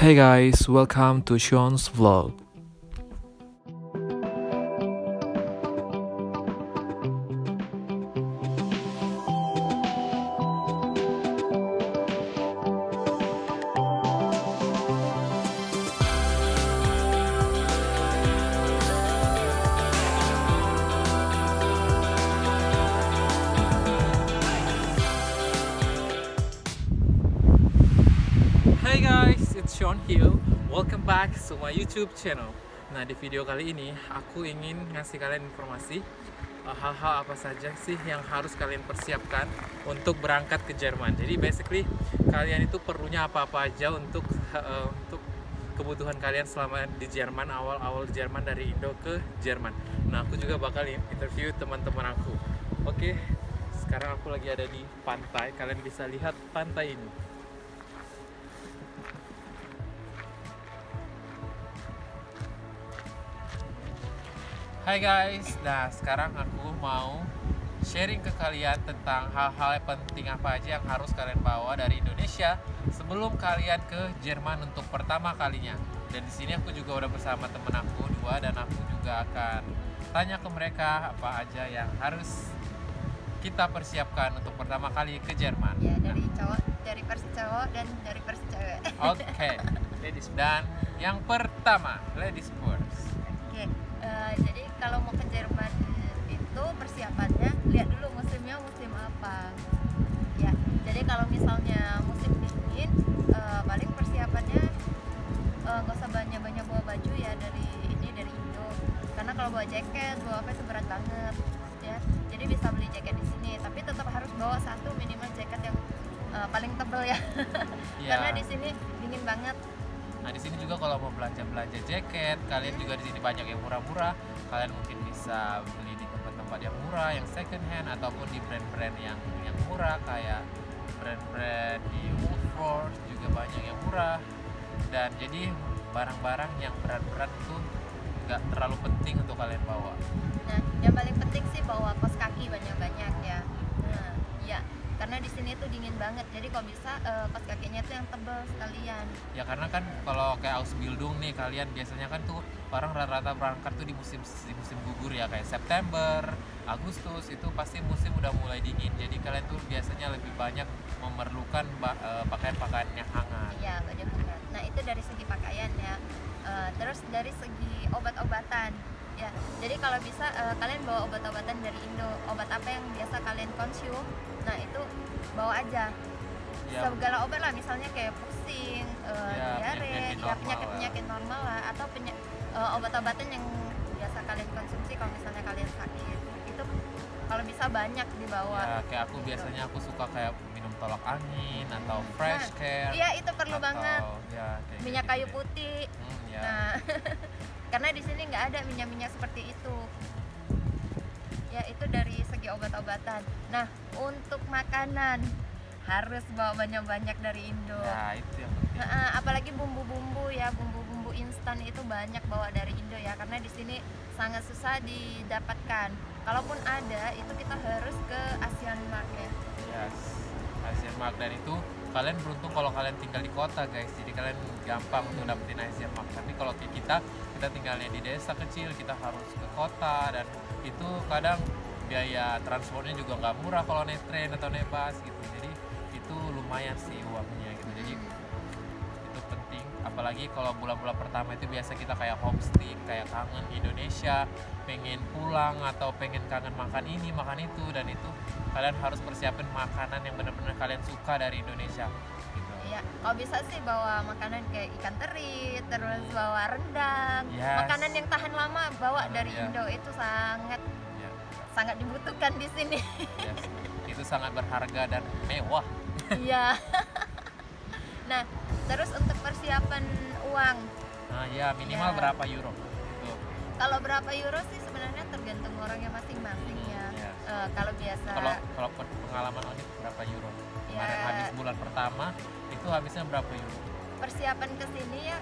Hey guys, welcome to Sean's vlog. Hey guys, it's Sean here. Welcome back to my YouTube channel. Nah, di video kali ini aku ingin ngasih kalian informasi hal-hal apa saja sih yang harus kalian persiapkan untuk berangkat ke Jerman. Jadi basically kalian itu perlunya apa-apa aja untuk kebutuhan kalian selama di Jerman, awal-awal Jerman dari Indo ke Jerman. Nah, aku juga bakal interview teman-teman aku. Oke, sekarang aku lagi ada di pantai. Kalian bisa lihat pantai ini. Hai guys, nah sekarang aku mau sharing ke kalian tentang hal-hal yang penting apa aja yang harus kalian bawa dari Indonesia sebelum kalian ke Jerman untuk pertama kalinya. Dan di sini aku juga udah bersama temen aku dua dan aku juga akan tanya ke mereka apa aja yang harus kita persiapkan untuk pertama kali ke Jerman. Ya, dari cowok, dari versi cowok dan dari versi cewek. Oke, ladies dan yang pertama ladies first. Oke, jadi kalau mau ke Jerman itu persiapannya lihat dulu musimnya musim apa. Ya, jadi kalau misalnya musim dingin, paling persiapannya nggak usah banyak-banyak bawa baju ya dari Indo. Karena kalau bawa jaket, bawa apa itu berat banget. Ya, jadi bisa beli jaket di sini. Tapi tetap harus bawa satu minimal jaket yang paling tebal ya. Iya. Karena di sini dingin banget. Nah, di sini juga kalau mau belanja jaket, kalian juga di sini banyak yang murah-murah. Kalian mungkin bisa beli di tempat-tempat yang murah, yang second hand ataupun di brand-brand yang murah kayak brand-brand di Woolworths juga banyak yang murah. Dan jadi barang-barang yang berat-berat itu nggak terlalu penting untuk kalian bawa. Nah, yang paling penting sih bawa kaos kaki banyak-banyak ya. Nah, ya, karena di sini tuh dingin banget. Jadi kalau bisa kaos kakinya tuh yang tebal sekalian. Ya karena kan kalau kayak Ausbildung nih, kalian biasanya kan tuh orang rata-rata berangkat tuh di musim gugur ya, kayak September, Agustus itu pasti musim udah mulai dingin. Jadi kalian tuh biasanya lebih banyak memerlukan pakaian-pakaian yang hangat. Iya, baju hangat. Nah, itu dari segi pakaian ya. Terus dari segi obat-obatan. Ya, jadi kalau bisa kalian bawa obat-obatan dari Indo. Obat apa yang biasa kalian konsum, nah itu bawa aja. Ya, Segala obat lah, misalnya kayak pusing, diare, ya penyakit-penyakit normal lah, atau obat-obatan yang biasa kalian konsumsi kalau misalnya kalian sakit. Itu kalau bisa banyak dibawa. ya kayak aku biasanya aku suka kayak minum tolak angin atau fresh care. Iya, itu perlu atau, banget. ya, kayak Minyak gitu kayu deh. putih. Ya. Nah, karena di sini nggak ada minyak-minyak seperti itu. Ya, itu dari segi obat-obatan. Nah, untuk makanan harus bawa banyak-banyak dari Indo. Ya, itu yang penting. Apalagi bumbu-bumbu ya, bumbu-bumbu instan itu banyak bawa dari Indo ya, karena di sini sangat susah didapatkan. Kalaupun ada, itu kita harus ke Asian Mart ya. Yes, Asian Mark, dan itu kalian beruntung kalau kalian tinggal di kota guys, jadi kalian gampang untuk dapetin Asian Mark. Tapi kalau kayak kita tinggalnya di desa kecil, kita harus ke kota dan itu kadang biaya transportnya juga nggak murah kalau naik train atau naik bus gitu. Jadi itu lumayan sih uangnya gitu. Jadi itu penting, apalagi kalau bulan-bulan pertama itu biasa kita kayak homesick, kayak kangen Indonesia, pengen pulang atau pengen kangen makan ini makan itu, dan itu kalian harus persiapin makanan yang benar-benar kalian suka dari Indonesia gitu. Ya, kalau bisa sih bawa makanan kayak ikan teri, terus bawa rendang. Yes. Makanan yang tahan lama bawa dari Ya. Indo itu sangat Ya, sangat dibutuhkan di sini. yes. Itu sangat berharga dan mewah. Iya. Nah, terus untuk persiapan uang. Nah ya, minimal Ya. berapa euro gitu. Kalau berapa euro sih sebenarnya tergantung orangnya masing-masing ya. Yes. Kalau biasa Kalau pengalaman Onit berapa euro? Kemarin Ya. habis bulan pertama itu habisnya berapa euro? persiapan ke sini ya,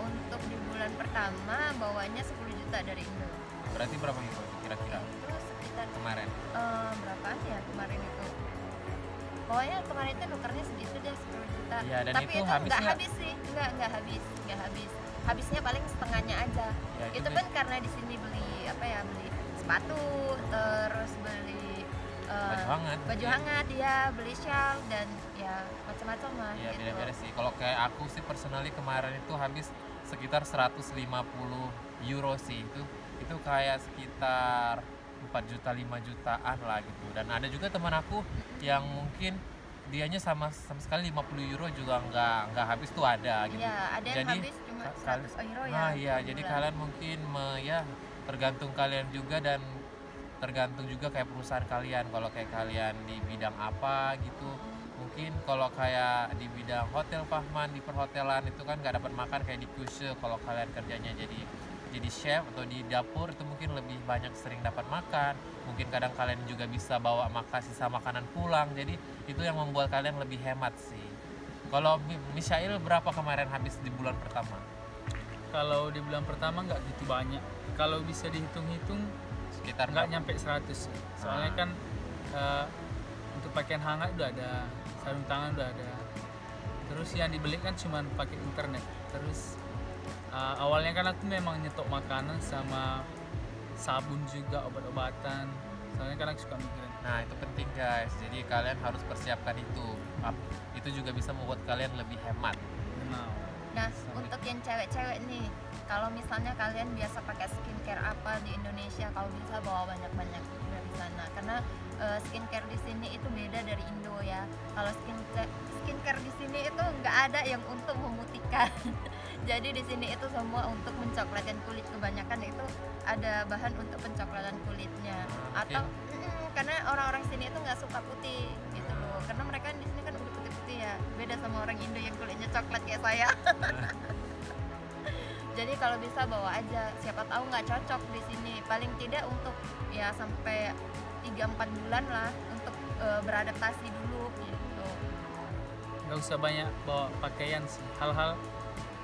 untuk di bulan pertama bawanya 10 juta dari Indo. Berarti berapa euro kira-kira Itu sekitar kemarin? berapaan ya kemarin itu? pokoknya kemarin itu nukernya segitu deh 10 juta. Iya, dan Tapi itu itu habis nggak nggak? habis sih, nggak habis. Habisnya paling setengahnya aja. Ya, Itu juga. pun karena di sini beli apa ya, beli sepatu, terus beli Baju hangat. baju Iya. hangat ya, beli shawl dan ya macam-macam lah Iya, gitu. beda-beda sih. Kalau kayak aku sih personally kemarin itu habis sekitar 150 euro sih. Itu kayak sekitar 4 juta 5 jutaan lah gitu. Dan ada juga teman aku yang mungkin dianya sama sama sekali 50 euro juga nggak habis tuh ada gitu. Iya, ada yang Jadi habis cuma kali 100 euro ya. nah iya, per jadi bulan. kalian mungkin ya tergantung kalian juga dan tergantung juga kayak perusahaan kalian. Kalau kayak kalian di bidang apa gitu, mungkin kalau kayak di bidang hotel Fahman, di perhotelan itu kan nggak dapat makan kayak di kuse. Kalau kalian kerjanya jadi chef atau di dapur itu mungkin lebih banyak sering dapat makan. Mungkin kadang kalian juga bisa bawa sisa makanan pulang, jadi itu yang membuat kalian lebih hemat sih. Kalau Mishail berapa kemarin habis di bulan pertama? Kalau di bulan pertama nggak gitu banyak. Kalau bisa dihitung-hitung Sekitar nggak berapa? nyampe 100. Soalnya Ah. kan eh, untuk pakaian hangat udah ada, sarung tangan udah ada. Terus yang dibeli kan cuma pakai internet. Terus awalnya kan aku memang nyetok makanan sama sabun juga, obat-obatan. Soalnya kan aku suka mikirin. Nah, itu penting guys. Jadi kalian harus persiapkan itu. Itu juga bisa membuat kalian lebih hemat. Nah, Nah, untuk yang cewek-cewek nih, kalau misalnya kalian biasa pakai skincare apa di Indonesia, kalau bisa bawa banyak-banyak dari sana. Karena skincare di sini itu beda dari Indo ya. Kalau skincare di sini itu nggak ada yang untuk memutihkan. Jadi di sini itu semua untuk mencoklatkan kulit. Kebanyakan itu ada bahan untuk pencoklatan kulitnya. Ah, oke. Atau karena orang-orang sini itu nggak suka putih gitu loh. Karena mereka di sini kan udah putih-putih ya. Beda sama orang Indo yang kulitnya coklat kayak saya. Jadi kalau bisa bawa aja, siapa tahu nggak cocok di sini. Paling tidak untuk ya sampai 3-4 bulan lah untuk beradaptasi dulu gitu. nggak usah banyak bawa pakaian sih. Hal-hal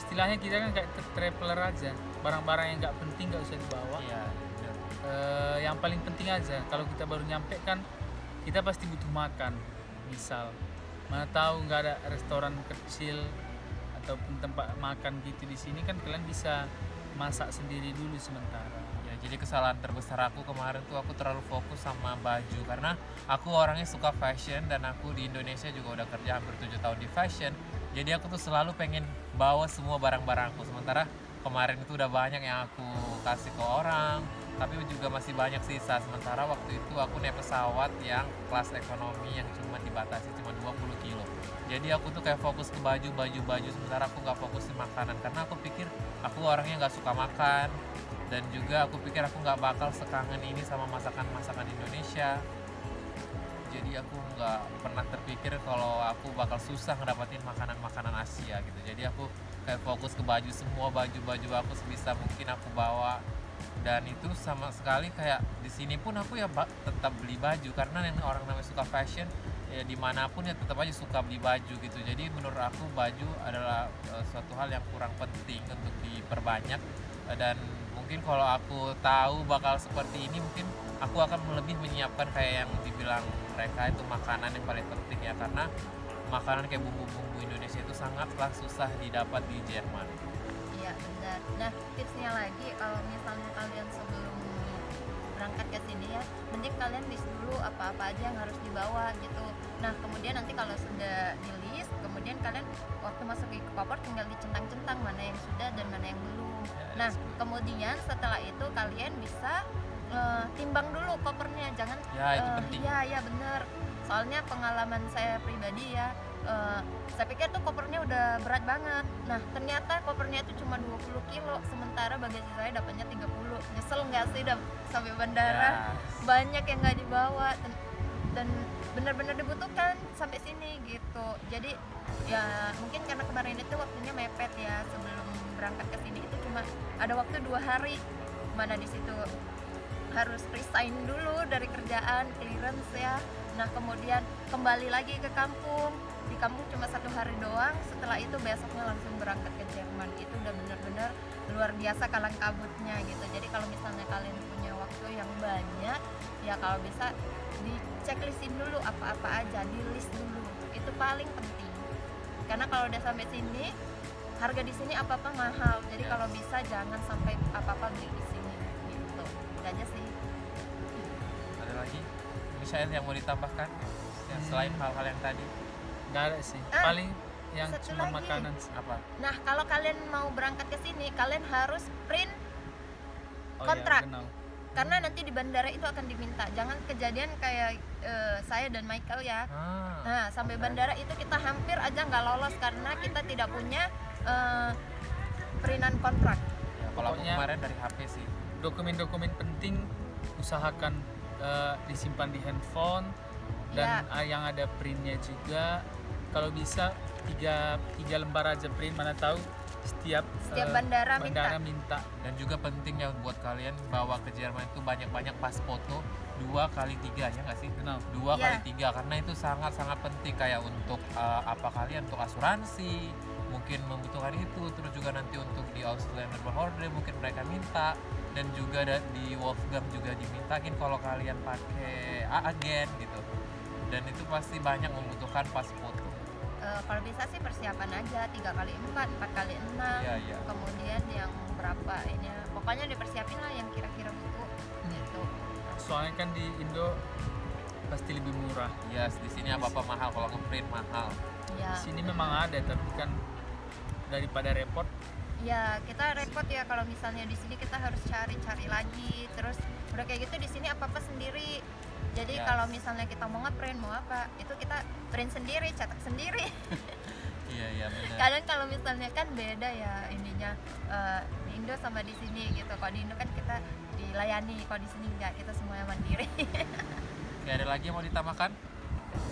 istilahnya kita kan kayak traveler aja. Barang-barang yang nggak penting nggak usah dibawa. Iya, bener. Yang paling penting aja kalau kita baru nyampe kan kita pasti butuh makan. Misal mana tahu nggak ada restoran kecil ataupun tempat makan gitu di sini kan kalian bisa masak sendiri dulu sementara. Ya, jadi kesalahan terbesar aku kemarin tuh aku terlalu fokus sama baju karena aku orangnya suka fashion dan aku di Indonesia juga udah kerja hampir 7 tahun di fashion. Jadi aku tuh selalu pengen bawa semua barang-barangku. Sementara kemarin itu udah banyak yang aku kasih ke orang, tapi juga masih banyak sisa. Sementara waktu itu aku naik pesawat yang kelas ekonomi yang cuma dibatasi cuma 20 kilo. Jadi aku tuh kayak fokus ke baju, sementara aku nggak fokus ke makanan karena aku pikir aku orangnya nggak suka makan dan juga aku pikir aku nggak bakal sekangen ini sama masakan-masakan Indonesia. Jadi aku nggak pernah terpikir kalau aku bakal susah ngedapetin makanan-makanan Asia gitu. Jadi aku kayak fokus ke baju, semua baju-baju aku sebisa mungkin aku bawa. Dan itu sama sekali kayak di sini pun aku ya tetap beli baju karena yang orang namanya suka fashion ya dimanapun ya tetap aja suka beli baju gitu. Jadi menurut aku baju adalah suatu hal yang kurang penting untuk diperbanyak. Dan mungkin kalau aku tahu bakal seperti ini mungkin aku akan lebih menyiapkan kayak yang dibilang mereka itu makanan yang paling penting ya, karena makanan kayak bumbu-bumbu Indonesia itu sangatlah susah didapat di Jerman. Iya benar. Nah tipsnya lagi kalau misalnya kalian sebelum berangkat ke sini ya, mending kalian list dulu apa-apa aja yang harus dibawa gitu. Nah kemudian nanti kalau sudah di list, kemudian kalian waktu masuk ke koper tinggal dicentang-centang mana yang sudah dan mana yang belum. Nah kemudian setelah itu kalian bisa timbang dulu kopernya, jangan Ya, itu penting. ya bener, soalnya pengalaman saya pribadi ya, saya pikir tuh kopernya udah berat banget. Nah ternyata kopernya itu cuma 20 kilo, sementara bagasi saya dapatnya 30. Nyesel nggak sih sampai bandara Ya, banyak yang nggak dibawa dan benar-benar dibutuhkan sampai sini gitu. Jadi ya mungkin karena kemarin itu waktunya mepet ya, sebelum berangkat ke sini itu cuma ada waktu 2 hari, mana di situ harus resign dulu dari kerjaan, clearance ya. Nah kemudian kembali lagi ke kampung, di kampung cuma 1 hari doang, setelah itu besoknya langsung berangkat ke Jerman. Itu udah bener-bener luar biasa kalang kabutnya gitu. Jadi kalau misalnya kalian punya waktu yang banyak ya, kalau bisa di checklistin dulu apa-apa aja, di list dulu, itu paling penting. Karena kalau udah sampai sini, harga di sini apa-apa mahal, jadi Yes. kalau bisa jangan sampai apa-apa beli di sini gitu. Itu aja sih. Ada lagi Michael yang mau ditambahkan ya, selain hal-hal yang tadi Nggak ada sih, Ah, paling yang satu cuma lagi. makanan sih. apa? Nah, kalau kalian mau berangkat ke sini, kalian harus print Oh Kontrak. iya, genau. karena nanti di bandara itu akan diminta. Jangan kejadian kayak saya dan Michael ya. Nah, sampai oke. bandara itu kita hampir aja nggak lolos karena kita tidak punya printan kontrak. Ya, kalau aku Pokoknya- kemarin dari HP sih. Dokumen-dokumen penting usahakan disimpan di handphone dan yang ada printnya juga. Kalau bisa tiga lembar aja print, mana tahu setiap bandara minta. Dan juga penting ya buat kalian bawa ke Jerman itu banyak-banyak pas foto 2x3 ya nggak sih? Genau. 2x3 karena itu sangat-sangat penting kayak untuk apa kalian untuk asuransi mungkin membutuhkan itu, terus juga nanti untuk di Ausländer Behörde mungkin mereka minta, dan juga di Wolfgang juga dimintain kalau kalian pakai agen gitu, dan itu pasti banyak membutuhkan pas foto. Kalau bisa sih persiapan aja 3x4, 4x6. Iya, iya. Kemudian yang berapa ini, pokoknya dipersiapin lah yang kira-kira butuh gitu. Soalnya kan di Indo pasti lebih murah. Yes, di sini apa-apa mahal, kalau ngeprint mahal. Ya. Di sini memang ada, tapi kan daripada repot. Ya, kita repot ya kalau misalnya di sini kita harus cari-cari lagi. Terus udah kayak gitu di sini apa-apa sendiri. Jadi Yes. kalau misalnya kita mau ngeprint mau apa, itu kita print sendiri, cetak sendiri. Iya, iya benar. Kalian kalau misalnya kan beda ya ininya di Indo sama di sini gitu. Kalau di Indo kan kita dilayani, kalau di sini enggak, kita semuanya mandiri. Nggak ada lagi yang mau ditambahkan?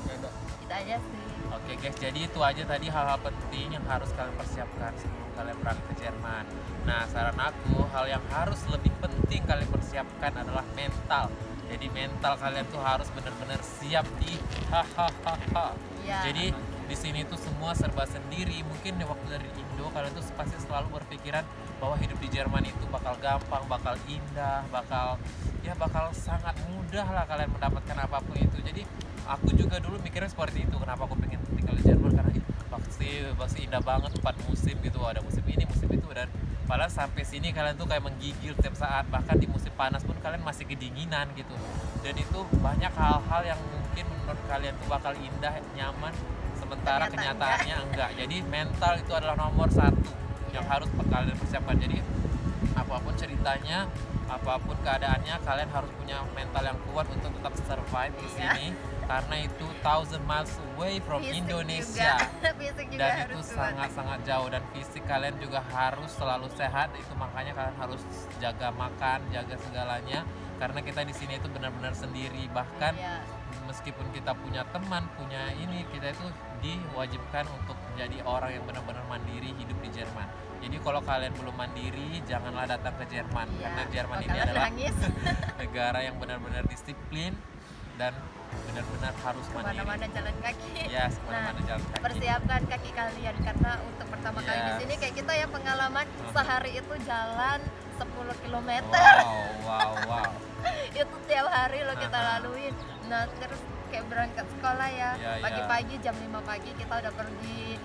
Nggak ada. Itu aja sih. Oke guys, jadi itu aja tadi hal-hal penting yang harus kalian persiapkan sebelum kalian berangkat ke Jerman. Nah, saran aku, hal yang harus lebih penting kalian persiapkan adalah mental. Jadi mental kalian tuh harus benar-benar siap di hahaha. Ya. Jadi di sini tuh semua serba sendiri. Mungkin di waktu dari Indo kalian tuh pasti selalu berpikiran bahwa hidup di Jerman itu bakal gampang, bakal indah, bakal sangat mudah lah kalian mendapatkan apapun itu. Jadi aku juga dulu mikirnya seperti itu. Kenapa aku pengen tinggal di Jerman, karena pasti indah banget 4 musim gitu. Ada musim ini, musim itu, dan padahal sampai sini kalian tuh kayak menggigil setiap saat. Bahkan di musim panas pun kalian masih kedinginan gitu. Dan itu banyak hal-hal yang mungkin menurut kalian tuh bakal indah, nyaman, sementara Ternyata kenyataannya enggak. Jadi mental itu adalah nomor satu yang harus kalian persiapkan. Jadi apapun ceritanya, apapun keadaannya, kalian harus punya mental yang kuat untuk tetap survive di Iya. sini, karena itu 1000 miles away from Fisik Indonesia. juga. Fisik juga Dan harus itu kuat. sangat-sangat jauh, dan fisik kalian juga harus selalu sehat. Itu makanya kalian harus jaga makan, jaga segalanya, karena kita di sini itu benar-benar sendiri. Bahkan Iya. meskipun kita punya teman, punya ini, kita itu diwajibkan untuk menjadi orang yang benar-benar mandiri hidup di Jerman. Jadi kalau kalian belum mandiri, janganlah datang ke Jerman, Iya. karena Jerman ini Bakalan adalah nangis. negara yang benar-benar disiplin dan benar-benar harus mandiri. Kemana-mana jalan kaki. Yes, kemana-mana Nah, jalan kaki. persiapkan kaki kalian karena untuk pertama kali di Yes. sini kayak kita ya pengalaman sehari itu jalan 10 km. Wow. Itu tiap hari lo kita Aha. laluin. Nah, terus kayak berangkat sekolah ya, Iya, iya. pagi-pagi jam 5 pagi kita udah pergi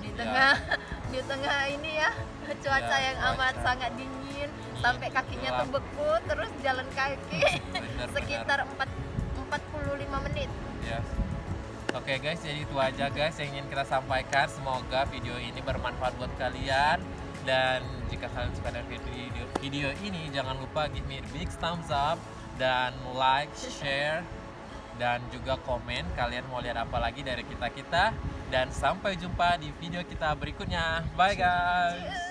di Iya. tengah di tengah ini ya, cuaca Iya, yang cuaca. amat sangat dingin, sampai kakinya gelap. tuh beku, terus jalan kaki Benar-benar. sekitar 45 menit. Yes. Oke guys, jadi itu aja guys yang ingin kita sampaikan. Semoga video ini bermanfaat buat kalian. Dan jika kalian suka dengan video ini, jangan lupa give me a big thumbs up, dan like, share, dan juga komen kalian mau lihat apa lagi dari kita. Dan sampai jumpa di video kita berikutnya. Bye guys.